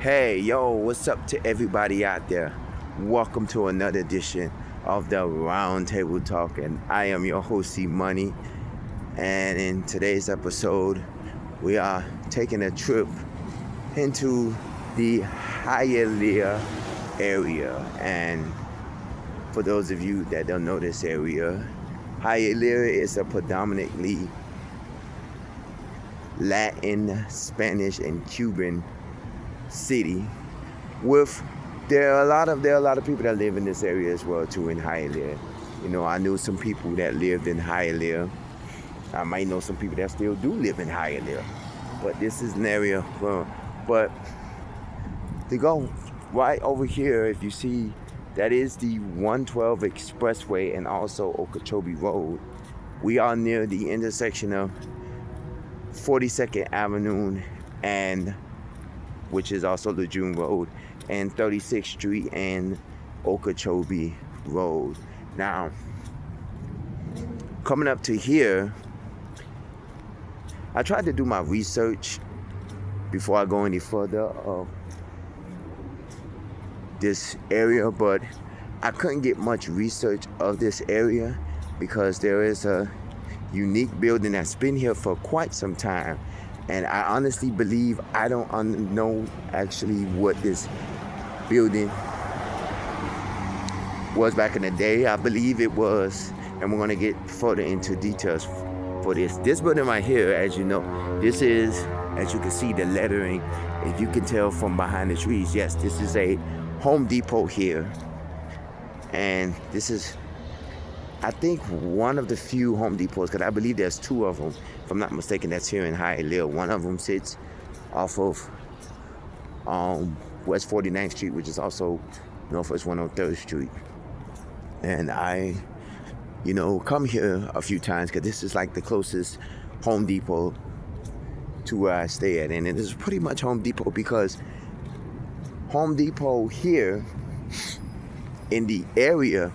Hey, yo, what's up to everybody out there? Welcome to another edition of the Roundtable Talk, and I am your host, C Money. And in today's episode, we are taking a trip into the Hialeah area. And for those of you that don't know this area, Hialeah is a predominantly Latin, Spanish, and Cuban city with there are a lot of people that live in this area as well too in Hialeah. You know, I knew some people that lived in Hialeah. I might know some people that still do live in Hialeah. But this is an area but to go right over here, if you see, that is the 112 Expressway and also Okeechobee Road. We are near the intersection of 42nd Avenue and which is also Lejeune Road, and 36th Street and Okeechobee Road. Now, coming up to here, I tried to do my research before I go any further of this area, but I couldn't get much research of this area because there is a unique building that's been here for quite some time. And I honestly believe I don't know actually what this building was back in the day. I believe it was, and we're going to get further into details for this. This building right here, as you know, this is, as you can see the lettering, if you can tell from behind the trees, yes, this is a Home Depot here. And this is, I think, one of the few Home Depots, because I believe there's two of them, if I'm not mistaken, that's here in Hialeah. One of them sits off of West 49th Street, which is also Northwest 103rd Street. And I, come here a few times because this is like the closest Home Depot to where I stay at. And it is pretty much Home Depot because Home Depot here in the area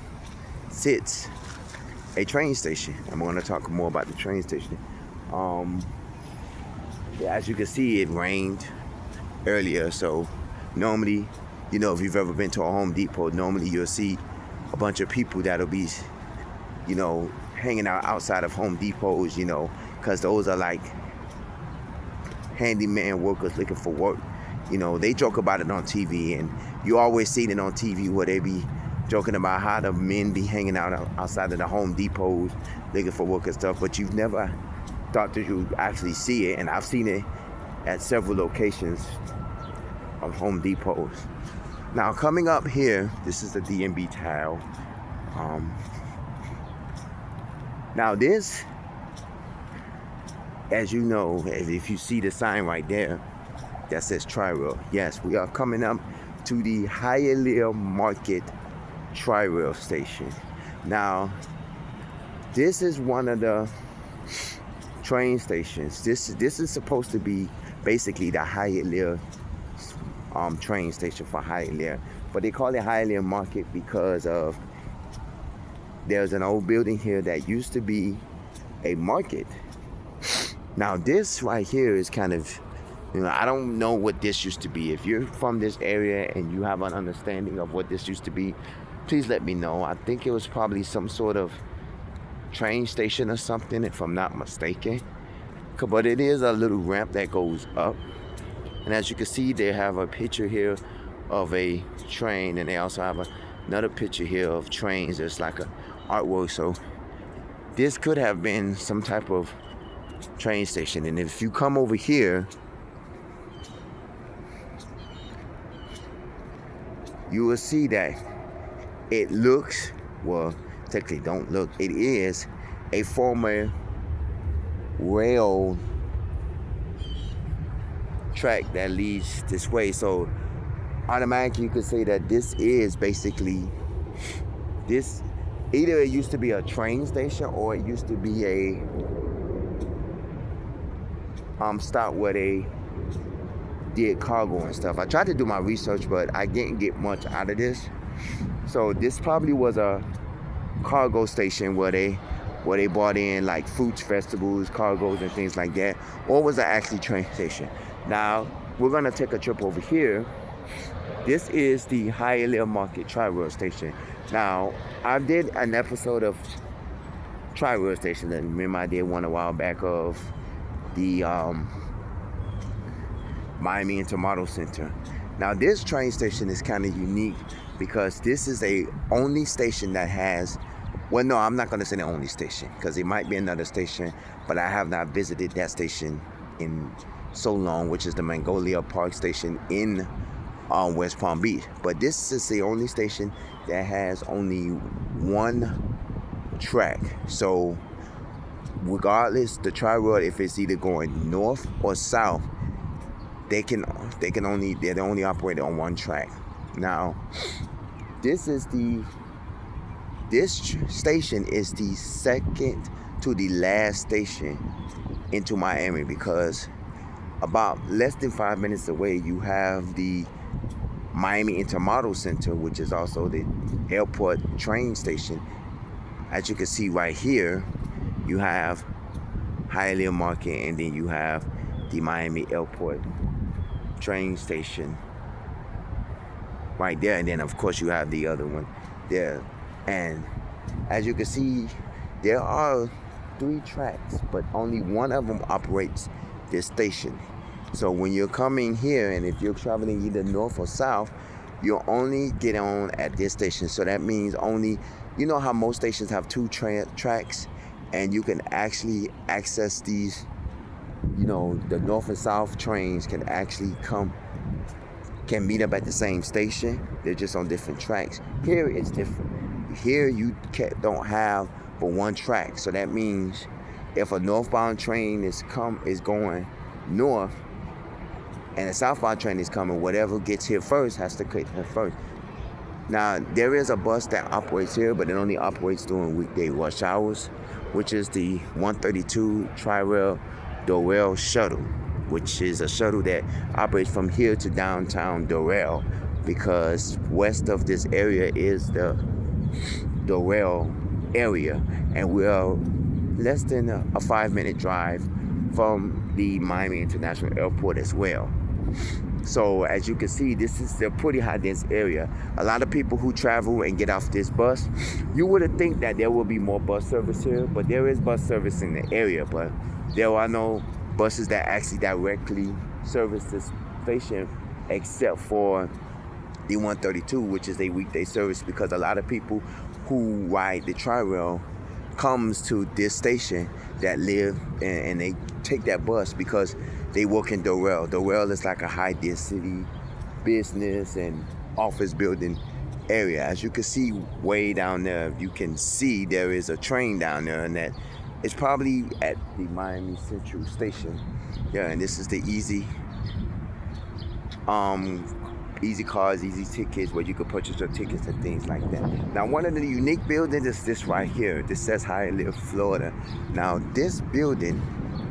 sits a train station. I'm going to talk more about the train station. As you can see, it rained earlier, so normally, if you've ever been to a Home Depot, normally you'll see a bunch of people that'll be, hanging out outside of Home Depots, because those are like handyman workers looking for work. They joke about it on TV, and you always see it on TV where they be joking about how the men be hanging out outside of the Home Depots looking for work and stuff, but you've never thought that you actually see it, and I've seen it at several locations of Home Depots. Now, coming up here, this is the D&B tile. Now this, as you know, if you see the sign right there that says Tri-Rail, yes, we are coming up to the Hialeah Market Tri-Rail station. Now, this is one of the train stations. This is supposed to be basically the Hialeah train station for Hialeah, but they call it Hialeah Market because of there's an old building here that used to be a market. Now, this right here is kind of, I don't know what this used to be. If you're from this area and you have an understanding of what this used to be, please let me know. I think it was probably some sort of train station or something, if I'm not mistaken. But it is a little ramp that goes up. And as you can see, they have a picture here of a train, and they also have another picture here of trains. There's like a artwork. So this could have been some type of train station. And if you come over here, you will see that it looks, well, technically don't look, it is a former rail track that leads this way. So automatically you could say that this is basically, this, either it used to be a train station or it used to be a stop where they did cargo and stuff. I tried to do my research, but I didn't get much out of this. So this probably was a cargo station where they brought in like fruits festivals, cargoes, and things like that, or was it actually train station? Now, we're gonna take a trip over here. This is the Hialeah Market Tri-Rail Station. Now, I did an episode of Tri-Rail Station, and remember I did one a while back of the Miami Intermodal Center. Now, this train station is kind of unique because this is a only station that has, well, no, I'm not going to say the only station because it might be another station, but I have not visited that station in so long, which is the Magnolia Park Station in West Palm Beach. But this is the only station that has only one track. So regardless, the Tri-Rail, if it's either going north or south, they only operate on one track. Now, this station is the second to the last station into Miami, because about less than 5 minutes away you have the Miami Intermodal Center, which is also the airport train station. As you can see right here, you have Hialeah Market, and then you have the Miami Airport train station right there, and then of course you have the other one there. And as you can see, there are 3 tracks, but only one of them operates this station. So when you're coming here, and if you're traveling either north or south, you'll only get on at this station. So that means only, you know how most stations have 2 tracks, and you can actually access these, you know, the north and south trains can actually can meet up at the same station. They're just on different tracks. Here it's different. Here you don't have but one track. So that means if a northbound train is going north and a southbound train is coming, whatever gets here first has to get here first. Now, there is a bus that operates here, but it only operates during weekday rush hours, which is the 132 Tri-Rail Doral shuttle, which is a shuttle that operates from here to downtown Doral, because west of this area is the Doral area, and we are less than a 5-minute drive from the Miami International Airport as well. So as you can see, this is a pretty high dense area. A lot of people who travel and get off this bus, you would think that there will be more bus service here, but there is bus service in the area, but there are no buses that actually directly service this station, except for the 132, which is a weekday service, because a lot of people who ride the Tri-Rail comes to this station that live, and they take that bus because they work in Doral. Doral is like a high density business and office building area. As you can see way down there, you can see there is a train down there, and that it's probably at the Miami Central Station. Yeah, and this is the easy cars, easy tickets, where you can purchase your tickets and things like that. Now, one of the unique buildings is this right here. This says Hialeah, Florida. Now, this building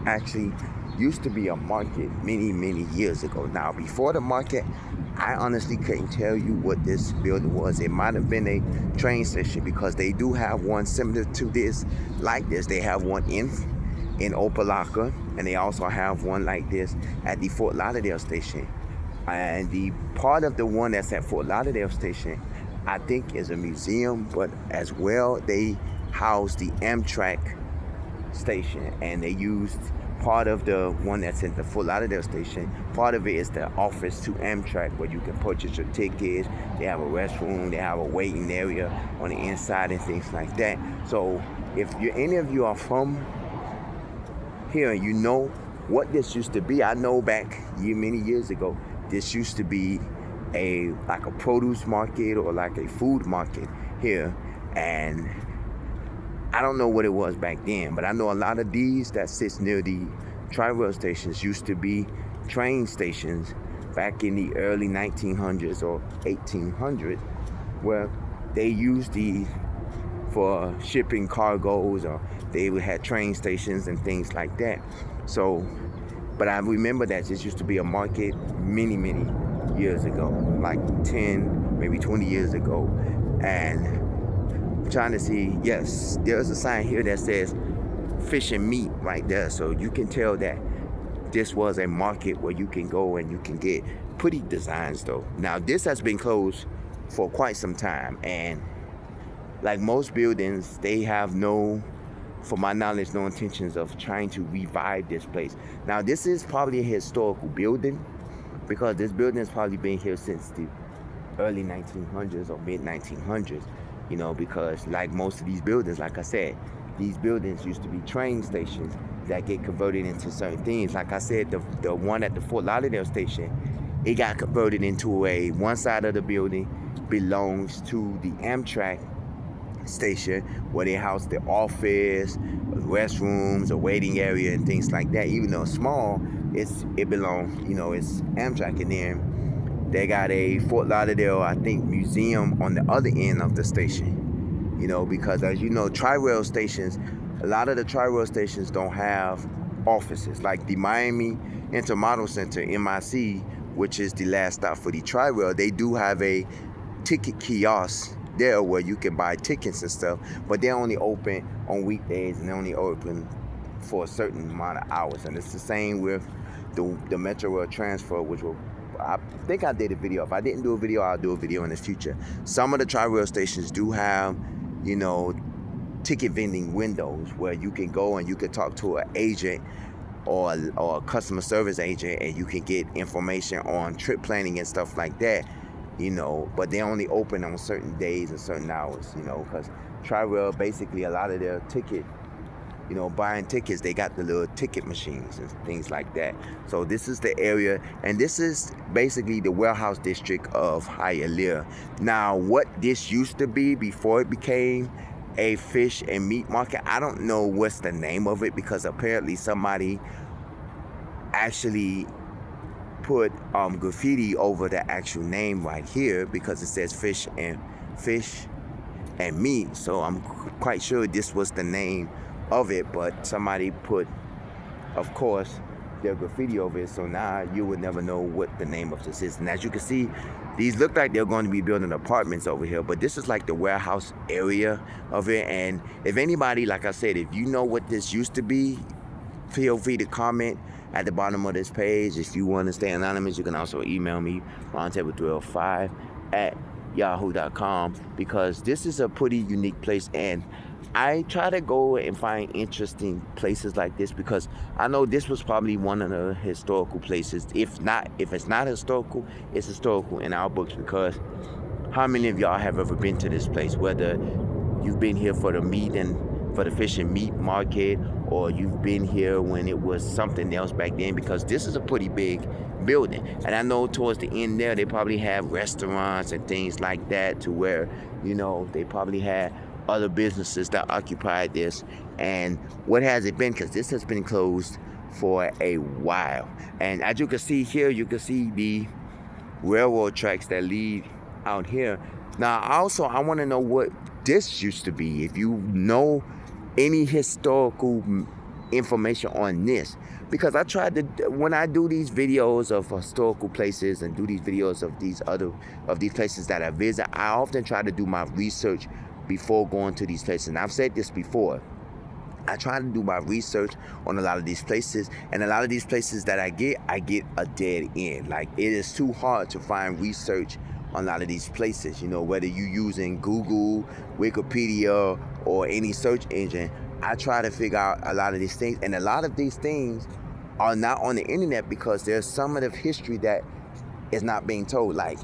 actually used to be a market many years ago. Now, before the market, I honestly couldn't tell you what this building was. It might have been a train station, because they do have one similar to this, like this. They have one in Opelika, and they also have one like this at the Fort Lauderdale station. And the part of the one that's at Fort Lauderdale station, I think, is a museum, but as well they house the Amtrak station, and they used part of the one that's in the Fort Lauderdale station. Part of it is the office to Amtrak, where you can purchase your tickets. They have a restroom, they have a waiting area on the inside and things like that. So if any of you are from here and you know what this used to be, I know back many years ago, this used to be like a produce market or like a food market here, and I don't know what it was back then, but I know a lot of these that sits near the Tri-Rail stations used to be train stations back in the early 1900s or 1800s, where they used these for shipping cargoes, or they had train stations and things like that. So, but I remember that this used to be a market many years ago, like 10, maybe 20 years ago. And I'm trying to see, yes, there's a sign here that says fish and meat right there. So you can tell that this was a market where you can go and you can get pretty designs though. Now this has been closed for quite some time, and like most buildings, they have no, for my knowledge, no intentions of trying to revive this place. Now this is probably a historical building because this building has probably been here since the early 1900s or mid 1900s, you know, because like most of these buildings, like I said, these buildings used to be train stations that get converted into certain things. Like I said, the one at the Fort Lauderdale station, it got converted into a, one side of the building belongs to the Amtrak station where they house the office, restrooms, a waiting area, and things like that. Even though it's small, it belongs, you know, it's Amtrak. And then they got a Fort Lauderdale, I think, museum on the other end of the station. You know, because as you know, tri-rail stations, a lot of the tri-rail stations don't have offices. Like the Miami Intermodal Center, MIC, which is the last stop for the tri-rail, they do have a ticket kiosk there where you can buy tickets and stuff, but they're only open on weekdays and they're only open for a certain amount of hours. And it's the same with the Metro Rail transfer, which will, I think I did a video. If I didn't do a video, I'll do a video in the future. Some of the tri-rail stations do have, you know, ticket vending windows where you can go and you can talk to an agent or a customer service agent, and you can get information on trip planning and stuff like that, you know, but they only open on certain days and certain hours, you know, because tri-rail, basically a lot of their ticket, you know, buying tickets, they got the little ticket machines and things like that. So this is the area, and this is basically the warehouse district of Hialeah. Now, what this used to be before it became a fish and meat market, I don't know what's the name of it, because apparently somebody actually put graffiti over the actual name right here, because it says fish and meat. So I'm quite sure this was the name of it, but somebody put, of course, their graffiti over it, so now you would never know what the name of this is. And as you can see, these look like they're going to be building apartments over here, but this is like the warehouse area of it. And if anybody, like I said, if you know what this used to be, feel free to comment at the bottom of this page. If you want to stay anonymous, you can also email me, roundtable305@yahoo.com, because this is a pretty unique place, and I try to go and find interesting places like this because I know this was probably one of the historical places. If it's not historical, it's historical in our books, because how many of y'all have ever been to this place? Whether you've been here for the meat and for the fish and meat market, or you've been here when it was something else back then, because this is a pretty big building. And I know towards the end there, they probably have restaurants and things like that, to where, you know, they probably had other businesses that occupied this. And what has it been? Because this has been closed for a while. And as you can see here, you can see the railroad tracks that lead out here. Now, also, I want to know what this used to be. If you know any historical information on this, because I tried to, when I do these videos of historical places and do these videos of these places that I visit, I often try to do my research before going to these places. And I've said this before, I try to do my research on a lot of these places, and a lot of these places that I get a dead end. Like, it is too hard to find research on a lot of these places, you know, whether you're using Google, Wikipedia, or any search engine. I try to figure out a lot of these things, and a lot of these things are not on the internet because there's some of the history that is not being told. Like,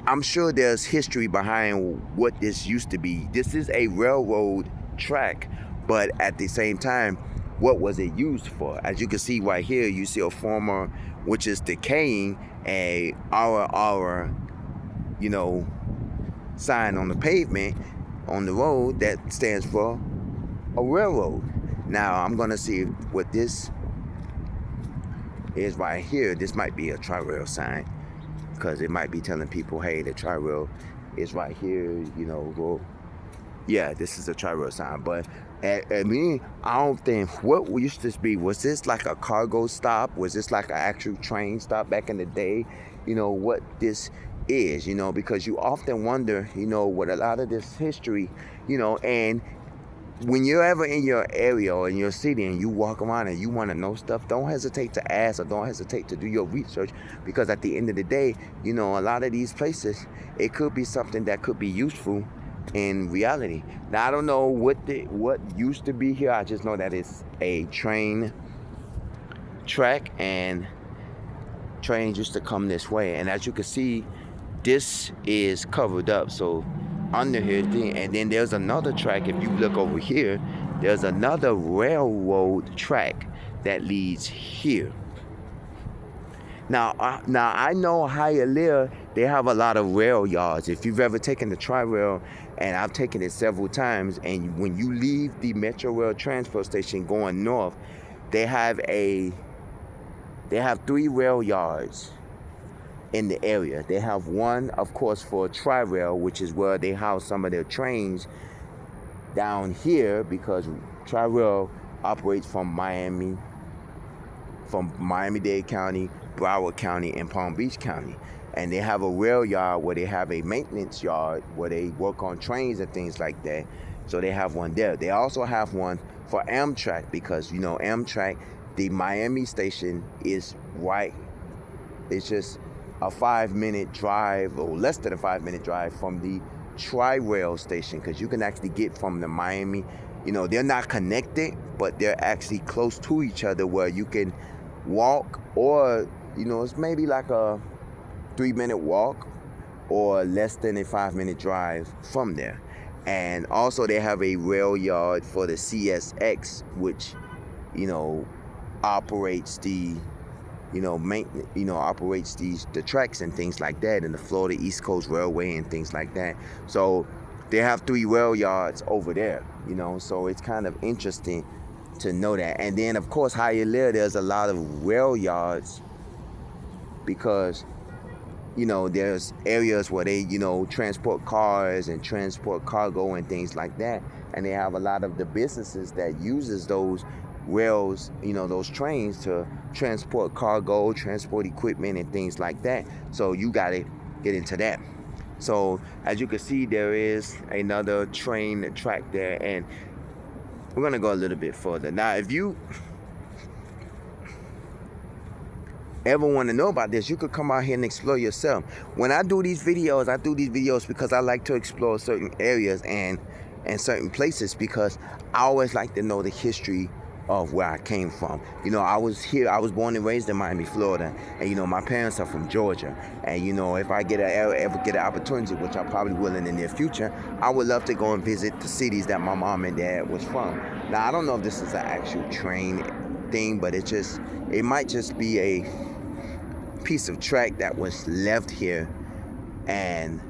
I'm sure there's history behind what this used to be. This is a railroad track, but at the same time, what was it used for? As you can see right here, you see a former, which is decaying, a hour, you know, sign on the pavement on the road that stands for a railroad. Now I'm gonna see what this is right here. This might be a tri-rail sign, because it might be telling people, hey, the tri-rail is right here, you know. Well, yeah, this is a tri-rail sign. But I mean, I don't think, what used this be? Was this like a cargo stop? Was this like an actual train stop back in the day? You know, what this is, you know, because you often wonder, you know, with a lot of this history, you know, and when you're ever in your area or in your city and you walk around and you want to know stuff, don't hesitate to ask or don't hesitate to do your research, because at the end of the day, you know, a lot of these places, it could be something that could be useful in reality. Now, I don't know what used to be here. I just know that it's a train track and trains used to come this way. And as you can see, this is covered up. So under here, and then there's another track. If you look over here, there's another railroad track that leads here. Now I know Hialeah, they have a lot of rail yards. If you've ever taken the Tri-Rail, and I've taken it several times, and when you leave the Metro Rail transfer station going north, they have 3 rail yards in the area. They have one, of course, for Tri-Rail, which is where they house some of their trains down here, because Tri-Rail operates from Miami-Dade County, Broward County, and Palm Beach County. And they have a rail yard where they have a maintenance yard where they work on trains and things like that. So they have one there. They also have one for Amtrak, because, you know, Amtrak, the Miami station is right. It's just a 5-minute drive, or less than a 5-minute drive, from the Tri-Rail station, because you can actually get from the Miami, you know, they're not connected, but they're actually close to each other, where you can walk, or, you know, it's maybe like a 3-minute walk or less than a 5-minute drive from there. And also they have a rail yard for the CSX, which, you know, operates the, operates the tracks and things like that, and the Florida East Coast Railway and things like that. So they have 3 rail yards over there, you know, so it's kind of interesting to know that. And then, of course, Hialeah, there's a lot of rail yards, because, you know, there's areas where they, you know, transport cars and transport cargo and things like that. And they have a lot of the businesses that uses those rails, you know, those trains to transport cargo, transport equipment and things like that. So you got to get into that. So as you can see, there is another train track there, and we're going to go a little bit further. Now, if you ever want to know about this, you could come out here and explore yourself. When I do these videos because I like to explore certain areas and certain places, because I always like to know the history of where I came from. You know, I was born and raised in Miami, Florida, and, you know, my parents are from Georgia. And, you know, if I ever get an opportunity, which I probably will in the near future, I would love to go and visit the cities that my mom and dad was from. Now, I don't know if this is an actual train thing, but it might just be a piece of track that was left here. And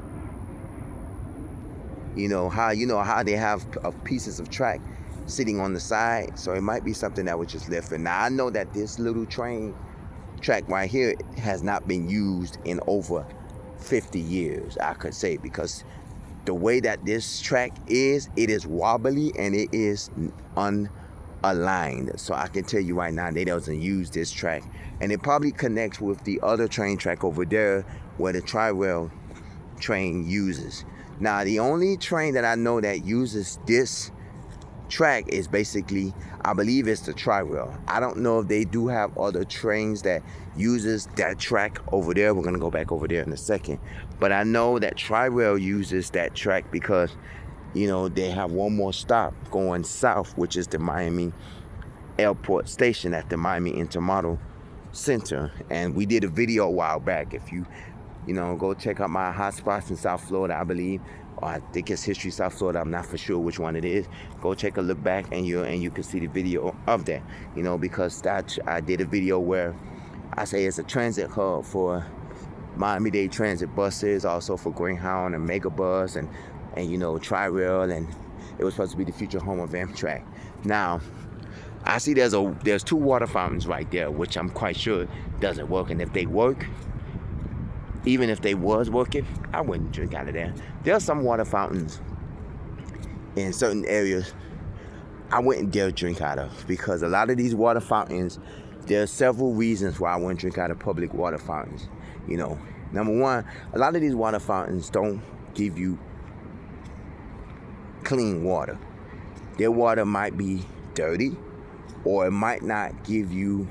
you know how they have pieces of track sitting on the side, so it might be something that was just left. And now I know that this little train track right here has not been used in over 50 years, I could say, because the way that this track is, it is wobbly and it is unaligned. So I can tell you right now, they doesn't use this track, and it probably connects with the other train track over there where the Tri-Rail train uses. Now, the only train that I know that uses this track is basically, I believe it's the Tri-Rail. I don't know if they do have other trains that uses that track over there. We're gonna go back over there in a second, but I know that Tri-Rail uses that track because, you know, they have one more stop going south, which is the Miami Airport Station at the Miami Intermodal Center. And we did a video a while back. If you know, go check out my hotspots in South Florida, I believe, or I think it's History South Florida, I'm not for sure which one it is. Go take a look back, and you can see the video of that, you know, because I did a video where I say it's a transit hub for Miami-Dade transit buses, also for Greyhound and Megabus and you know, Tri-Rail, and it was supposed to be the future home of Amtrak. Now, I see there's 2 water fountains right there, which I'm quite sure doesn't work. And if they work, even if they was working, I wouldn't drink out of there. There are some water fountains in certain areas I wouldn't dare drink out of, because a lot of these water fountains, there are several reasons why I wouldn't drink out of public water fountains. You know, number one, a lot of these water fountains don't give you clean water. their water might be dirty, or it might not give you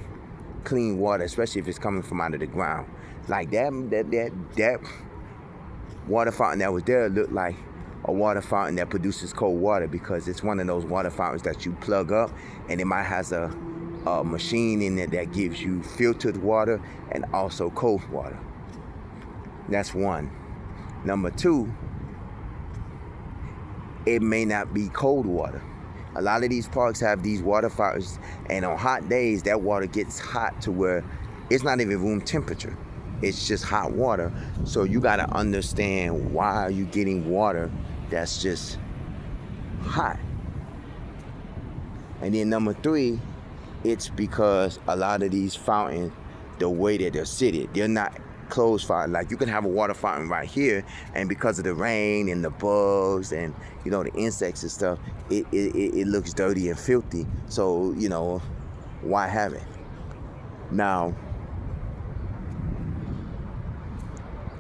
clean water, especially if it's coming from out of the ground. Like that water fountain that was there looked like a water fountain that produces cold water, because it's one of those water fountains that you plug up, and it might has a machine in it that gives you filtered water and also cold water. That's one. Number two, it may not be cold water. A lot of these parks have these water fountains, and on hot days, that water gets hot to where it's not even room temperature. It's just hot water. So you gotta understand, why are you getting water that's just hot? And then number three, it's because a lot of these fountains, the way that they're seated, they're not closed fountain. Like you can have a water fountain right here, and because of the rain and the bugs and the insects and stuff, it looks dirty and filthy. So why have it? Now,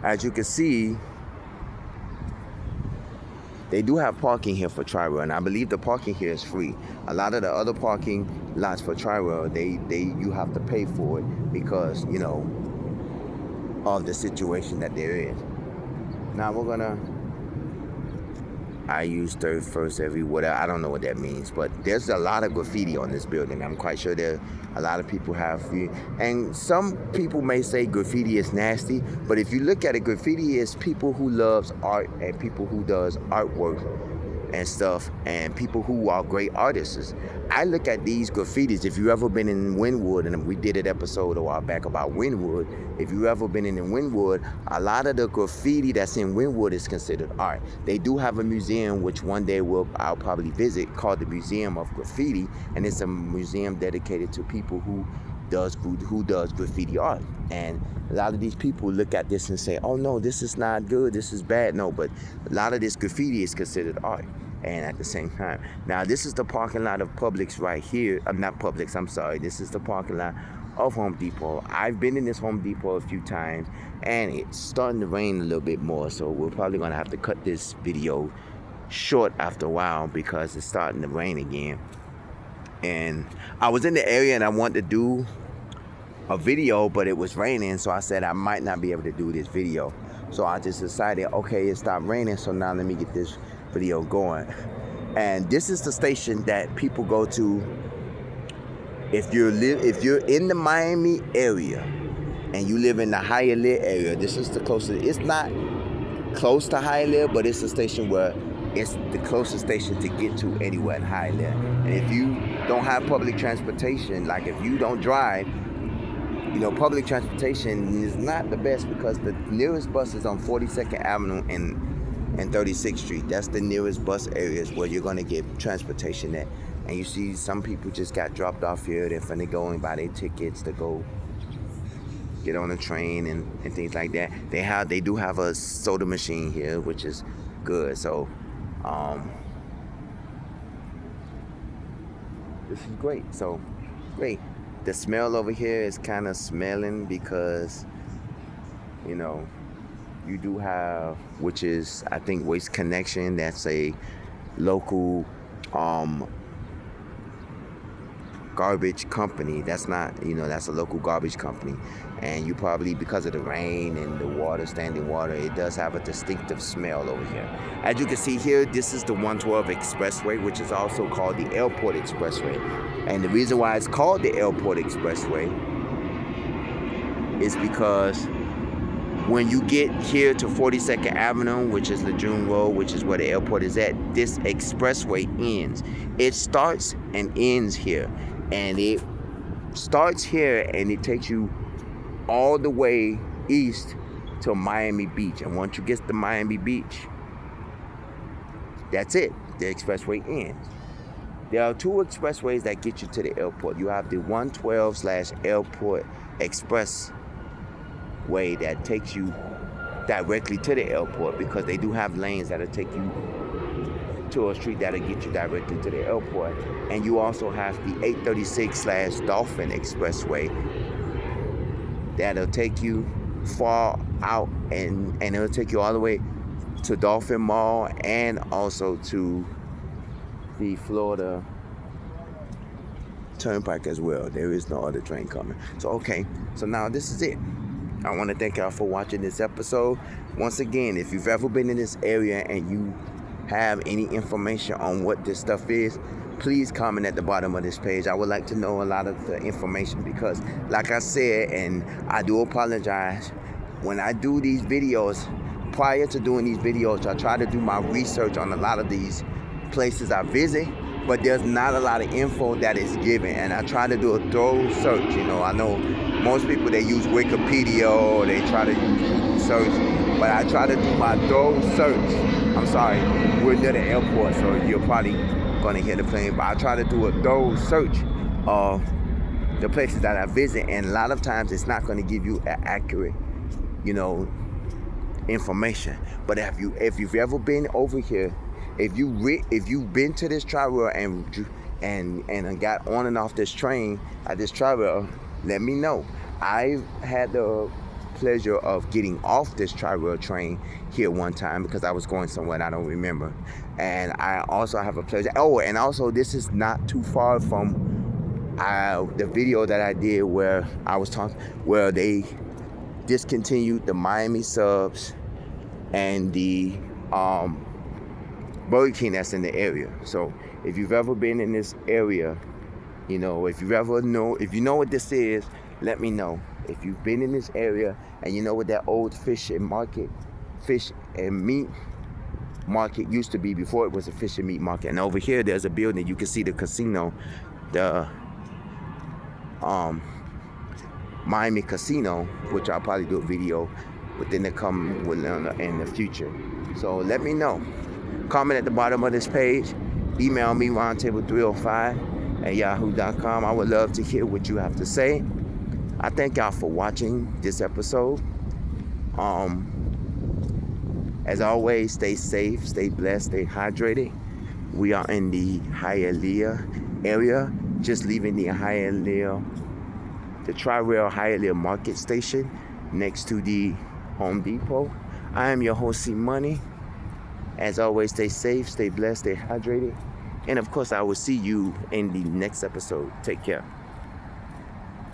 as you can see, they do have parking here for Tri-Rail, and I believe the parking here is free. A lot of the other parking lots for Tri-Rail, you have to pay for it because of the situation that there is. Now I use 31st everywhere. I don't know what that means, but there's a lot of graffiti on this building. I'm quite sure there a lot of people have, and some people may say graffiti is nasty, but if you look at it, graffiti is people who loves art and people who does artwork and stuff, and people who are great artists. I look at these graffitis. If you ever been in Wynwood, and we did an episode a while back about Wynwood, if you ever been in Wynwood, a lot of the graffiti that's in Wynwood is considered art. They do have a museum, which one day I'll probably visit, called the Museum of Graffiti, and it's a museum dedicated to people who does graffiti art. And a lot of these people look at this and say, oh no, this is not good, this is bad. No, but a lot of this graffiti is considered art. And at the same time, now this is the parking lot of Publix right here. Not Publix, I'm sorry. This is the parking lot of Home Depot. I've been in this Home Depot a few times, and it's starting to rain a little bit more. So we're probably gonna have to cut this video short after a while because it's starting to rain again. And I was in the area and I wanted to do a video, but it was raining, so I said I might not be able to do this video. So I just decided, okay, it stopped raining, so now let me get this video going. And this is the station that people go to if you're in the Miami area and you live in the Hialeah area. This is the closest. It's not close to Hialeah, but it's a station where it's the closest station to get to anywhere in Hialeah. And if you don't have public transportation, like if you don't drive, public transportation is not the best, because the nearest bus is on 42nd Avenue and 36th Street. That's the nearest bus areas where you're going to get transportation at. And you see some people just got dropped off here. They're finna go and buy their tickets to go get on a train and things like that. They do have a soda machine here, which is good. So this is great. So great. The smell over here is kind of smelling because you do have, which is, I think, Waste Connection. That's a local garbage company. That's not, that's a local garbage company. And you probably, because of the rain and the water, standing water, it does have a distinctive smell over here. As you can see here, this is the 112 Expressway, which is also called the Airport Expressway. And the reason why it's called the Airport Expressway is because when you get here to 42nd Avenue, which is Lejeune Road, which is where the airport is at, this expressway ends. It starts and ends here. And it starts here and it takes you all the way east to Miami Beach. And once you get to Miami Beach, that's it. The expressway ends. There are two expressways that get you to the airport. You have the 112/Airport Express way that takes you directly to the airport, because they do have lanes that'll take you to a street that'll get you directly to the airport. And you also have the 836/Dolphin Expressway that'll take you far out, and it'll take you all the way to Dolphin Mall and also to the Florida Turnpike as well. There is no other train coming. So okay, so now this is it. I want to thank y'all for watching this episode. Once again, if you've ever been in this area and you have any information on what this stuff is, please comment at the bottom of this page. I would like to know a lot of the information because, like I said, and I do apologize, when I do these videos, prior to doing these videos, I try to do my research on a lot of these places I visit, but there's not a lot of info that is given, and I try to do a thorough search. You know, I know most people, they use Wikipedia or they try to use Google search, but I try to do my thorough search. I'm sorry, we're near the airport, so you're probably gonna hear the plane, but I try to do a thorough search of the places that I visit, and a lot of times it's not gonna give you an accurate, you know, information. But if you've ever been over here, if you've been to this tri-rail and got on and off this train at this tri-rail, let me know. I've had the pleasure of getting off this tri-rail train here one time because I was going somewhere and I don't remember. And I also have a pleasure. Oh, and also this is not too far from the video that I did where I was talking, where they discontinued the Miami subs and the Burger King that's in the area. So if you've ever been in this area, you know, if you know what this is, let me know. If you've been in this area and you know what that old fish and meat market used to be before it was a fish and meat market. And over here there's a building, you can see the casino, the Miami Casino, which I'll probably do a video within in the future. So let me know. Comment at the bottom of this page. Email me roundtable305@yahoo.com. I would love to hear what you have to say. I thank y'all for watching this episode. As always, stay safe, stay blessed, stay hydrated. We are in the Hialeah area, just leaving the Tri-Rail Hialeah Market Station next to the Home Depot. I am your host, C Money. As always, stay safe, stay blessed, stay hydrated. And of course, I will see you in the next episode. Take care.